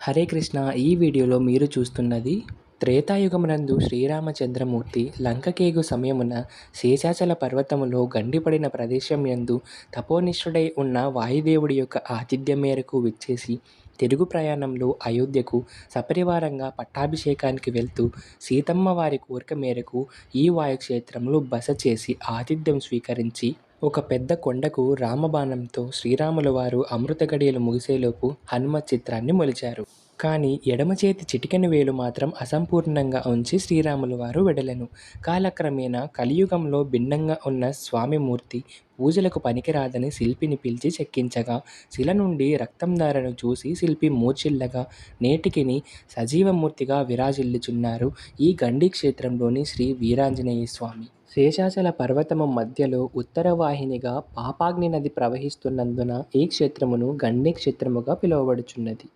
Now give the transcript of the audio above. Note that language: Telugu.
హరే కృష్ణ. ఈ వీడియోలో మీరు చూస్తున్నది త్రేతాయుగమునందు శ్రీరామచంద్రమూర్తి లంకకేగు సమయమున శేషాచల పర్వతములో గండిపడిన ప్రదేశం యందు తపోనిష్ఠుడై ఉన్న వాయుదేవుడి యొక్క ఆతిథ్యం మేరకు విచ్చేసి తిరుగు ప్రయాణంలో అయోధ్యకు సపరివారంగా పట్టాభిషేకానికి వెళ్తూ సీతమ్మ వారి కోరిక మేరకు ఈ వాయుక్షేత్రంలో బస చేసి ఆతిథ్యం స్వీకరించి ఒక పెద్ద కొండకు రామబాణంతో శ్రీరాముల వారు అమృత గడియలు ముగిసేలోపు హనుమత్ చిత్రాన్ని మొలిచారు. కానీ ఎడమ చేతి చిటికెన వేలు మాత్రం అసంపూర్ణంగా ఉంచి శ్రీరాముల వారు వెడలెను. కాలక్రమేణా కలియుగంలో భిన్నంగా ఉన్న స్వామిమూర్తి పూజలకు పనికిరాదని శిల్పిని పిలిచి చెక్కించగా శిల నుండి రక్తంధారను చూసి శిల్పి మూర్ఛిల్లగా నేటికిని సజీవమూర్తిగా విరాజిల్లుచున్నారు ఈ గండి క్షేత్రంలోని శ్రీ వీరాంజనేయ స్వామి. శేషాచల పర్వతము మధ్యలో ఉత్తర వాహినిగా పాపాగ్ని నది ప్రవహిస్తున్నందున ఈ క్షేత్రమును గండి క్షేత్రముగా పిలువబడుచున్నది.